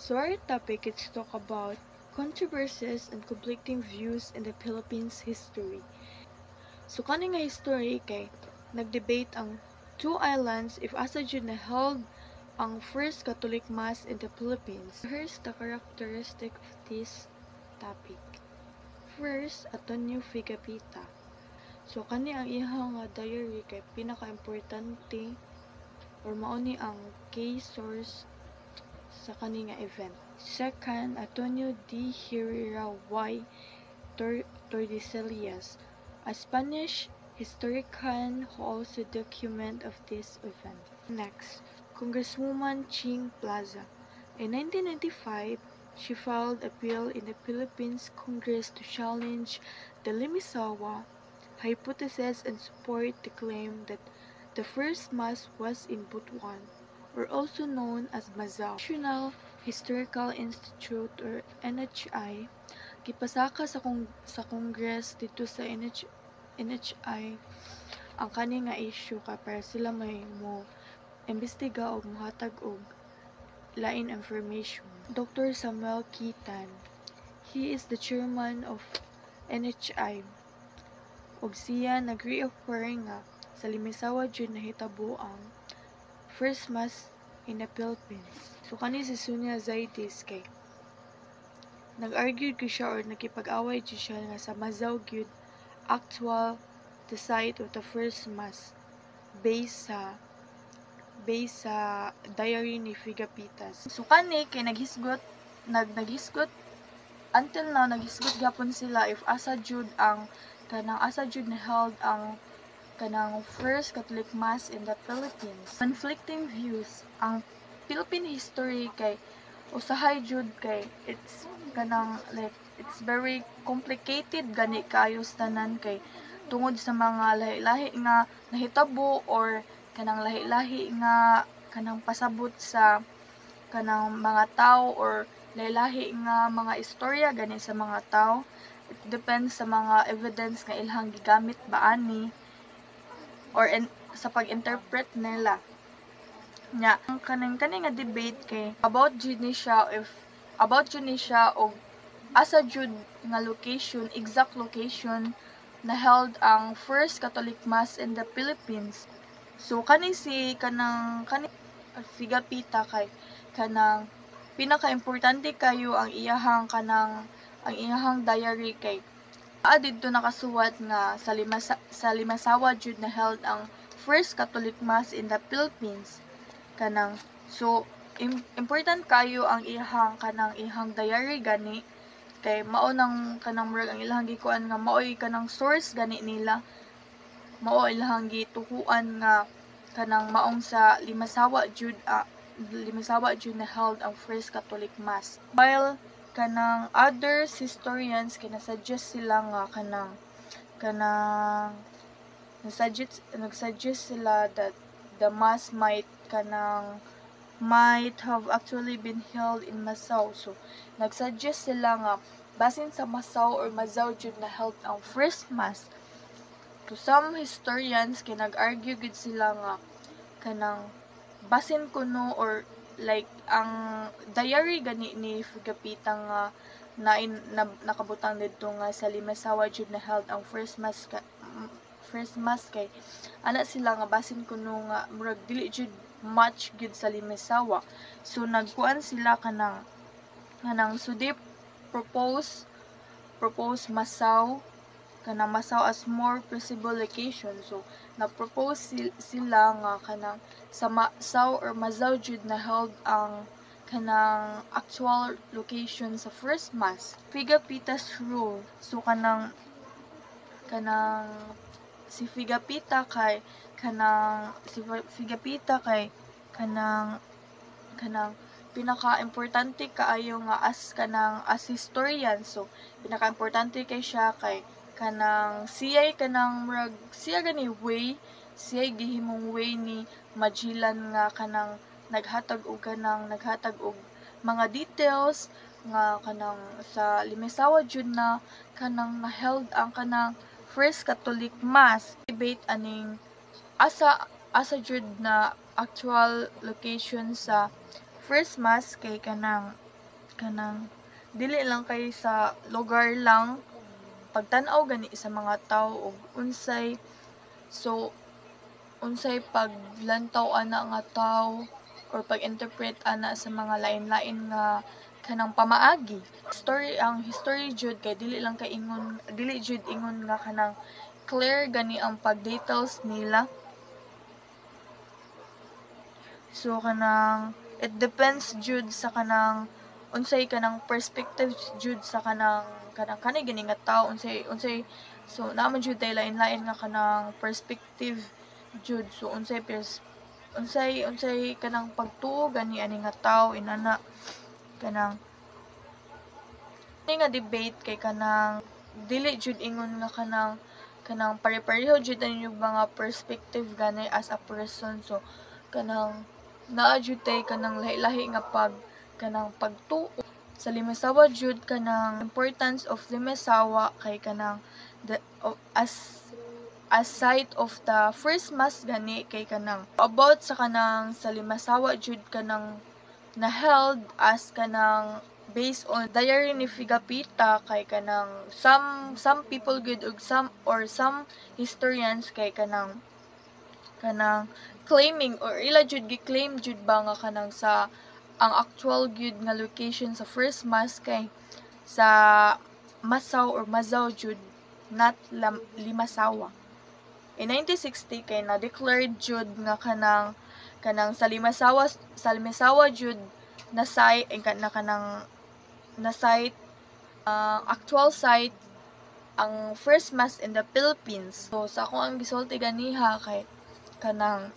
So our topic is talk about controversies and conflicting views in the Philippines history. So kani nga history kay nagdebate ang two islands if asa jud na held ang first Catholic Mass in the Philippines. Here's the characteristic of this topic. First, Antonio Figapita. So kani ang iyang diary kay pinaka-importante or mao ni ang key source sa kani nga event. Second, Antonio D. Herrera y Tordesillas, a Spanish historian who also document of this event. Next, Congresswoman Ching Plaza. In 1995, she filed a bill in the Philippines Congress to challenge the Limasawa hypothesis and support the claim that the first mass was in Butuan, or also known as Mazao. National Historical Institute or NHI gipasaka sa Congress dito sa NHI ang kani nga issue ka para sila may mo imbestiga o mohatag og lain information. Dr. Samuel Kitan, he is the chairman of NHI ug siya nag-reaffirm nga sa Limasawa jud nahitabo ang first mass in the Philippines. So kani si Sonia Zaitis kay nag-argue gyud siya or nakipag-away gyud siya nga sa Mazao gyud actual the site of the first mass based sa diary ni Figapitas. So kani kay naghisgot until now naghisgot gapon sila if asa jud na held ang kanang first Catholic Mass in the Philippines. Conflicting views ang Philippine history kay usahay jud kay it's very complicated gani kayo tanan kay tungod sa mga lahi-lahi nga nahitabo or kanang lahi-lahi nga kanang pasabot sa kanang mga tao or lahi-lahi nga mga istorya gani sa mga tao. It depends sa mga evidence nga ilang gigamit ba ani or sa pag-interpret nila. Nya ang kani nga debate kay about jud ni siya og asa jud nga location, exact location na held ang first Catholic Mass in the Philippines. So kani Figapita kay kanang pinaka-importante kayo ang iyahang diary kay didto nakasuwat nga sa Limasawa jud na held ang first Catholic Mass in the Philippines. Kanang so important kayo ang ihang diary gani kay mao nang kanang murag ang ilang gikuan nga maoy kanang source gani nila, mao ilang gitukuan nga kanang maong sa Limasawa jud na held ang first Catholic Mass. While kanang other historians kinasuggest sila nga nagsuggest sila that the mass might have actually been held in Masao. So nagsuggest sila nga basin sa Masao or Mazao jud na held ang first mass. To some historians kinag-argue gid sila nga kanang basin kuno or like ang diary gani ni Figapita nga nakabutang didto nga sa Limasawa jud na held ang first mass kay ana sila nga basin kuno nga murag dili jud match gid sa Limasawa. So nagkuan sila kanang so they propose Masao as more possible location. So na-propose sila nga kanang sa Masao or Mazao jud na held ang kanang actual location sa first mass. Figapita's rule. So kanang si Figapita kay pinaka-importante kaayo nga as historian. So pinaka-importante kay siya kay siya gihimong way ni Magellan nga naghatag og mga details nga sa Limasawa jud na na-held ang first Catholic Mass. Debate aning asa jud na actual location sa first mass kay kanang dili lang kay sa lugar lang pagtan-aw gani sa mga tao og unsay paglantaw ana nga tao or pag-interpret ana sa mga lain-lain nga kanang pamaagi. Ang history jud kay dili jud ingon nga kanang clear gani ang pag-details nila. So kanang it depends jud sa kanang unsay kanang perspective jud sa kanang kanay gani nga tao unsay so naman jud tay lain-lain nga kanang perspective jud. So unsay kanang pagtuo gani ani nga tao inana kanang nga debate kay kanang dili jud ingon nga kanang pare-pareho jud ani yung mga perspective gani as a person. So kanang naa jud tay kanang lahi-lahi nga kanang pagtuo sa limasawa jud kanang importance of limasawa kay kanang as site of the first mass gani kay kanang about sa kanang sa limasawa jud kanang na held as kanang based on diary ni Figapita kay kanang some people good ug some historians kay kanang claiming or ila jud gi-claim jud ba nga kanang sa ang actual good nga location sa first mass kay sa Masaw or Mazaw jud not Limasawa. In 1960 kay na-declared jud nga kanang sa Limasawa jud na site actual site ang first mass in the Philippines. So sa akong ang gisulti ganiha kay kanang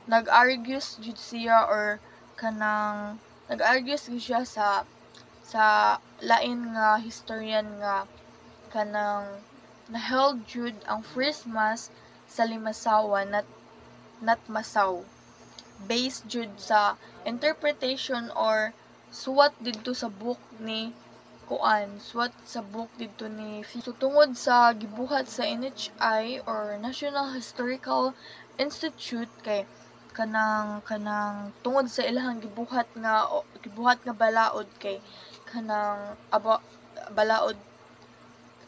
nag-argues jud siya or kanang nag-argues gyud siya sa lain nga historian nga kanang na-held jud ang first mass sa Limasawa not Masaw based jud sa interpretation or suwat didto sa book ni so tungod sa gibuhat sa NHI or National Historical Institute kay kanang tungod sa ilahang gibuhat nga balaod kay kanang balaod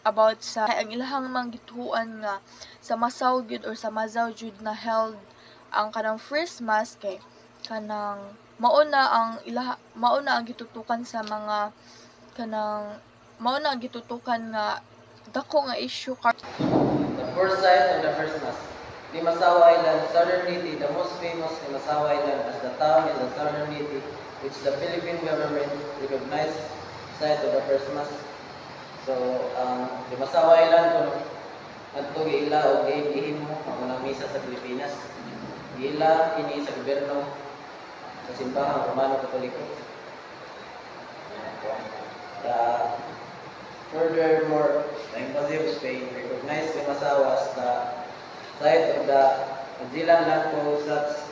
about sa ang ilahang manggituan nga sa Masaw gyud or sa Mazaw jud na held ang kanang first mass kay kanang mauna ang gitutukan sa mga nga dako nga issue. The first site of the first mass, Limasaw Island, Southern Leyte, the most famous Limasaw Island as the town in the Southern Leyte, which the Philippine government recognized site of the first mass. So, Limasaw Island kung adto giila o gihin mo ang unang misa sa Pilipinas. Giila kini sa gobyerno sa simbahang Romano Katoliko. Furthermore, the Embassy of Spain recognized Limasaw as the site of the Magellan land posts.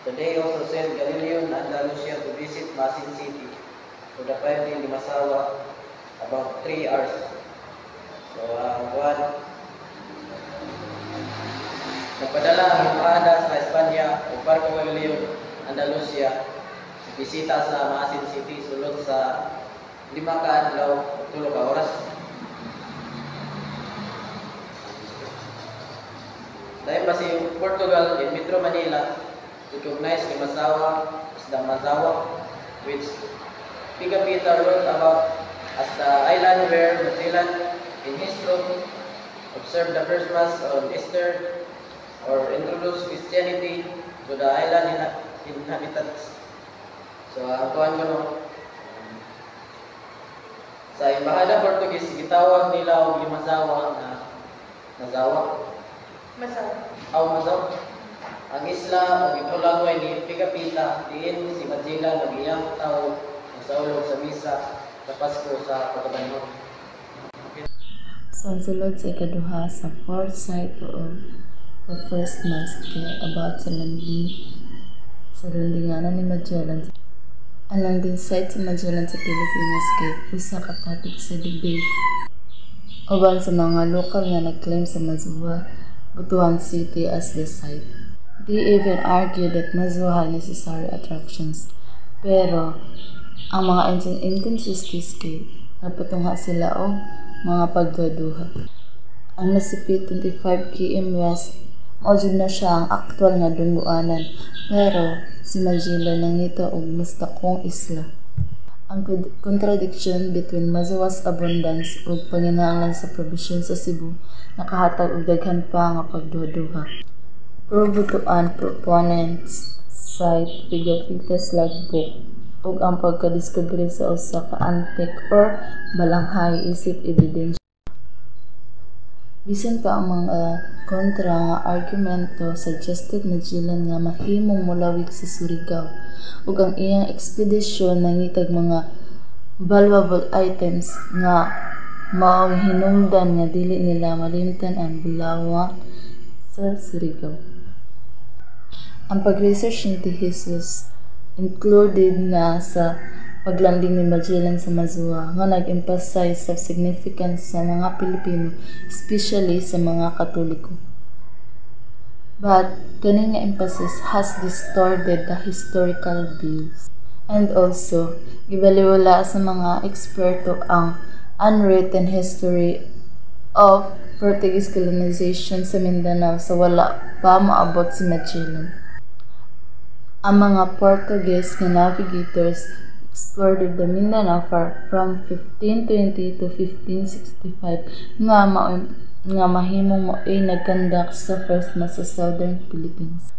They also sent Galileo and Andalusia to visit Masin City for the finding Limasaw about 3 hours. So, nagpadala ang Armada sa Espanya o Barco Galileo, Andalusia, bisita sa Masin City sulod sa 5 ka adlaw o 3 ka oras. The Embassy of Portugal in Metro Manila recognized Limasaw as the Mazawa, which Figapita wrote about as the island where Magellan in his book observed the first mass on Easter or introduced Christianity to the island inhabitants. So, ang tuwan ko no, sa Embahada Portuguese, gitawag nila ang Limasaw na Mazawa. Mazaw. Ang isla ang ipulagway ni Figapita, diin si Magellan nagiyang tao sa ulog sa misa sa Pasko sa Cotabaño. So, ang sulod sa ikaduha sa fourth site of the first mass kay about sa landinganan ni Magellan. Ang landing site sa Magellan sa Pilipinas kay usa ka topic sa debate. Uban sa mga lokal nga nag-claim sa Mazawa, Butuan City as the site. They even argue that Mazawa had necessary attractions Pero ang mga inconsistencies kay napatungha sila og mga pagduduha. Ang nasipit 25 km west mao jud na siya ang aktwal nga dungguanan, pero si Magellan nangita og mas dakong isla. Ang contradiction between Mazuwa's abundance ug panginahanglan sa probisyon sa Cebu nakahatag og daghan pa nga pagduduha. Probutuan proponents cite Pigafetta's logbook ug ang pagkadiskubre sa usa ka antique or balanghay isip ebidensya. Bisan pa ang mga kontra nga argumento suggested Magellan nga mahimong molawig sa Surigao ug ang iyang ekspedisyon nangitag mga valuable items nga mao hinungdan nga dili nila malimtan ang bulawang sa Surigao. Ang pag-research ni Jesus included na sa paglanding ni Magellan sa Mazua nga nag-emphasize sa significance sa mga Pilipino, especially sa mga Katoliko. But kaning nga emphasis has distorted the historical views. And also, gibaliwala sa mga eksperto ang unwritten history of Portuguese colonization sa Mindanao sa wala pa maabot si Magellan. Ang mga Portuguese nga navigators explored the Mindanao from 1520 to 1565 nga mahimong mo'y nagkandak sa first mass sa Southern Philippines.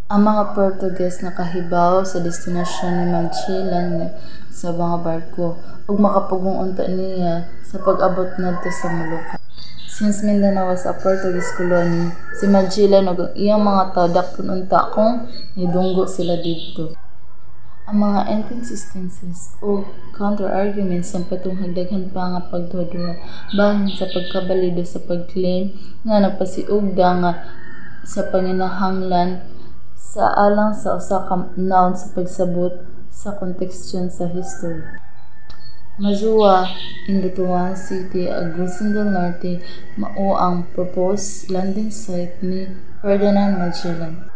Ang mga Portuguese nakahibaw sa destinasyon ni Magellan sa mga barko ug makapugong unta niya sa pag-abot ngadto sa Molucca. Since Mindanao was a Portuguese colony, si Magellan ug ang iyang mga tao dakpon unta kung nidunggo sila didto. Ang mga inconsistencies o counter-arguments ang patunghag daghan pa nga pagduduha bahin sa pagkabalido sa pag-claim nga nagpasiugda nga sa panginahanglan sa alang sa usa ka noun sa pagsabot sa kontekstyon sa history. Mazua in Butuan City, Agusan del Norte, mao ang proposed landing site ni Ferdinand Magellan.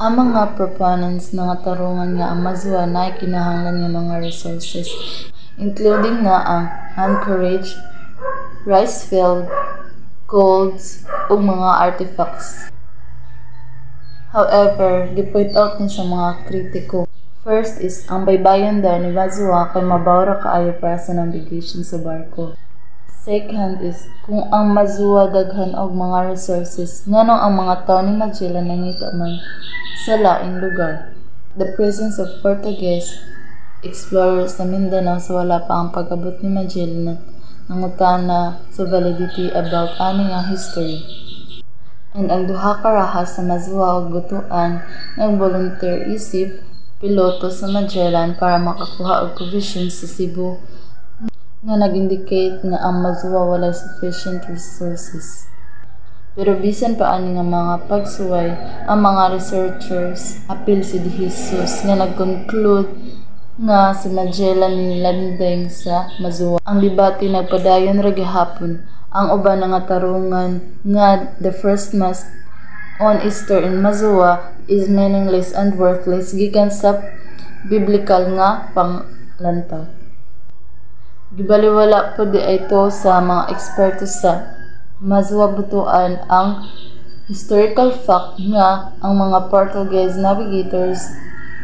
Ang mga proponents nga tarungan nga ang Mazua na kinahanglan nga mga resources, including na ang anchorage, rice field, golds, ug mga artifacts. However, gipoint out ni sa mga kritiko. First is, ang baybayon daw ni Mazua kay mabawra kaayo para sa navigation sa barko. Second is, kung ang Mazua daghan og mga resources, nganong ang mga tao ni Magellan nangita man sa laing lugar. The presence of Portuguese explorers sa Mindanao sa wala pa ang pag-abot ni Magellan nangutana sa validity about ani nga history. And ang duha ka rahas sa Mazua ug Butuan nag-volunteer isip piloto sa Magellan para makakuha og provisions sa Cebu nga nag-indicate nga ang Mazua walay sufficient resources. Pero bisan pa ani nga mga pagsuway, ang mga researchers apil si Jesus nga nag-conclude nga si Magellan nilanding sa Mazua. Ang debate nagpadayon ra gihapon. Ang uban nga tarungan nga the first mast on Easter in Mazua is meaningless and worthless gikan sa biblical nga panglantaw. Gibaliwala po di ito sa mga eksperto sa Mazua Butuan ang historical fact nga ang mga Portuguese navigators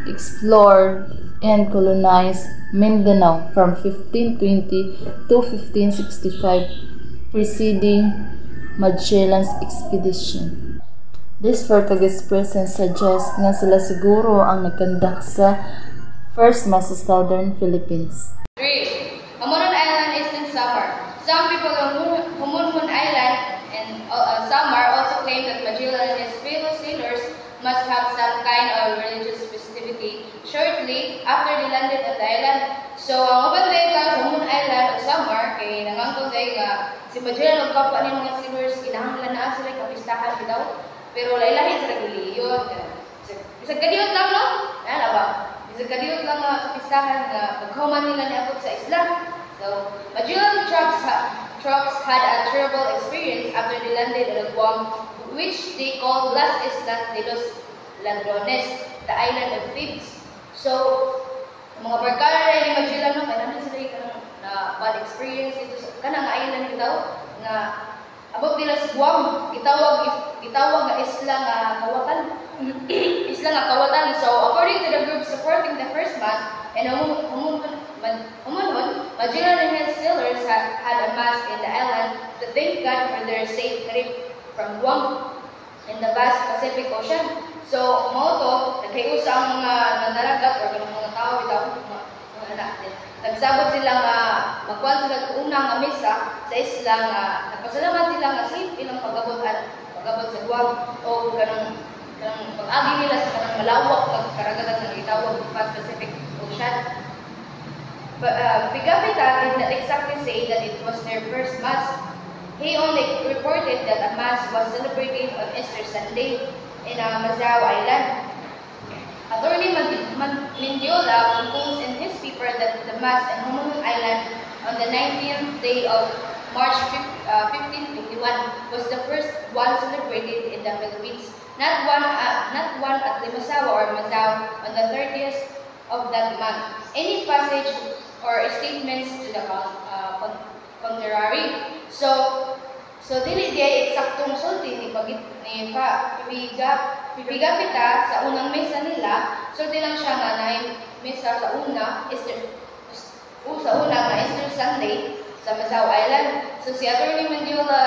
explored and colonized Mindanao from 1520 to 1565 preceding Magellan's expedition. This Portuguese presence suggests nga sila siguro ang nagkandak sa first mass sa Southern Philippines. 3. Hamunon Island is in Samar. Some people on Hamunon Island and Samar also claim that Magellan and his fellow sailors must have some kind of religious festivity shortly after they landed on the island. So, ang uban day ka sa Hamunon Island o Samar kay nangangkon day nga si Magellan ug kapwa ni mga sailors kinahanglan na sila kapistahan daw. Pero lahi-lahi sa reliyon. Bisag kadiyot lang, no? Yan ba? Bisag kadiyot lang nga kapistahan nga paghuman nila niabot sa isla. So, Magellan troops had a terrible experience after they landed at Guam, which they called Las Islas de los Ladrones, the island of thieves. So, mga barkada na ni Magellan no, kaya naman sila yung na bad experience ito sa kanang island bitaw nga abot nila sa Guam, gitawag nga isla nga kawatan. Isla nga kawatan. So, according to the group supporting the first mass, and Magellan and his sailors had amassed in the island to thank God for their safe trip from Guam in the vast Pacific Ocean. So, moto, nagkayusa ang mga nandaragat o mga tao bitaw, mga natin. Nagsabot sila nga magkuhan sila sa unang nga misa sa isla nga nagpasalamat sila nga safe ilang pagabot sa Guam o kanang pag-agi nila sa kanang malawak nga karagatan nga gitawag sa Pacific Ocean. Pigapita did not exactly say that it was their first mass. He only reported that a mass was celebrated on Easter Sunday in Mazao Island. Attorney Mendiola composed in his paper that the mass in Honolulu Island on the 19th day of March 1551 was the first one celebrated in the Philippines. Not one at Limasawa or Mazao on the 30th of that month. Any passage or statements to the contrary. So dili dia eksaktong sulti ni pigapita sa unang mesa nila. Sulti lang siya nga na mesa sa una Easter Sunday sa Mazao Island. So si Attorney Mendiola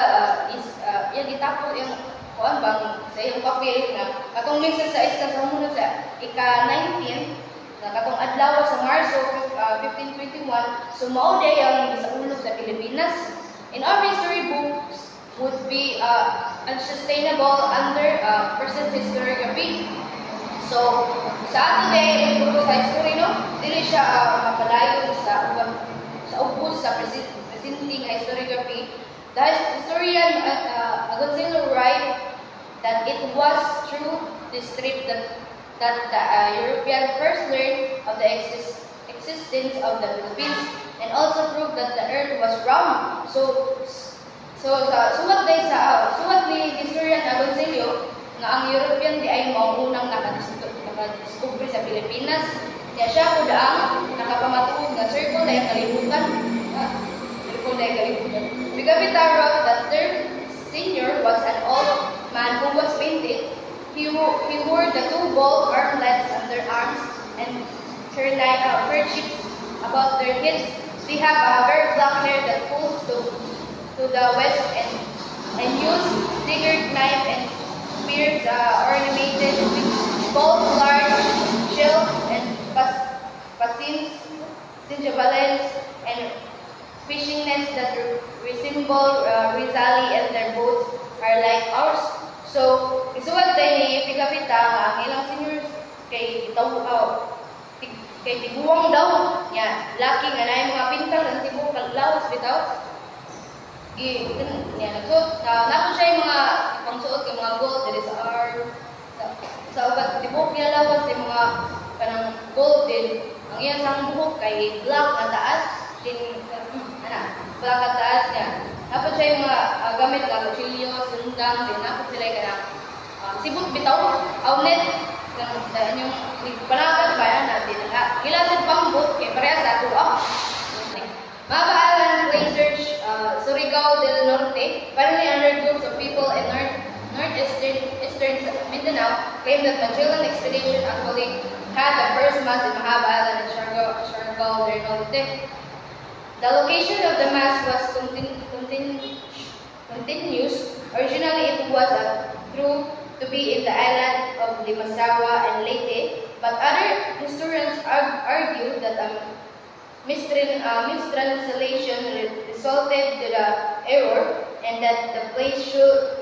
gitapos yung kuan bang sa iyong papel nga katong mesa sa isla sa muna sa ika-19 na katong adlaw sa Marso 1521. So mao day ang gisaulog sa Pilipinas. In our history books would be unsustainable under present historiography. So, sa ato day, sa history, no, dili siya mapalayo sa ubos sa presenting historiography. The historian Agoncillo write that it was through this trip that the European first learned of the existence of the Philippines and also proved that the earth was round. So sa suwat ni historian Agoncillo nga ang European di ay mao unang nakadiscover sa Pilipinas. Kaya siya pud ang nakapamatuod nga circle na kalibutan. Pigapita wrote that their senior was an old man who was painted. He wore the two gold armlets under arms and kerchiefs about their heads. They have very black hair that falls to the west and use diggered knife and spears ornamented with both large shells and pasins, cinjabalens, and fishing nets that resemble Rizali and their boats are like ours. So, isuwat tayo ni Pigapita nga ang ilang seniors kay tiguang daw niya. Laki nga na yung mga pintang ng tibong lawas bitaw. Nato siya yung mga pangsuot yung mga gold dili sa arm. Sa ugat tibok niya lawas yung mga kanang gold din. Ang iyang sang buhok kay black na taas. Black na taas niya. Nato siya yung mga gamit na kutsilyo, sundang, din nato sila yung kanang sibot bitaw, outlet. Sa inyong panagat bayan natin. Kilasin pang-boot kay pareha sa ato. Maba Island Plain Search, Surigao del Norte, finally under groups of people in northeastern Mindanao, claimed that Magellan expedition actually had the first mass in Mahaba Island and Surigao del Norte. The location of the mass was continuous. Originally, it was through to be in the island of Limasawa and Leyte, but other historians argue that mistranslation resulted to the error and that the place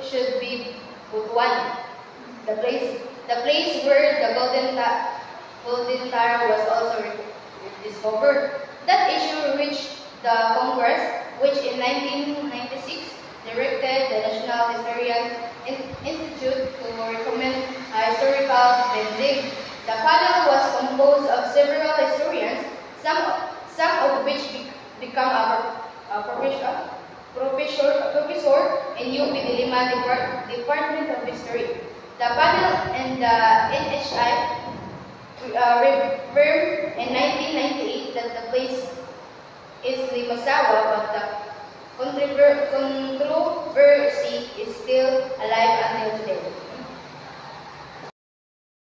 should be Butuan, the place where the Golden Tower was also discovered. That issue reached the Congress, which in 1996 directed the National Historical Institute to recommend a historical blending. The panel was composed of several historians, some of which become a professor in UP Diliman Department of History. The panel and the NHI reaffirmed in 1998 that the place is Limasawa, but the controversy is still alive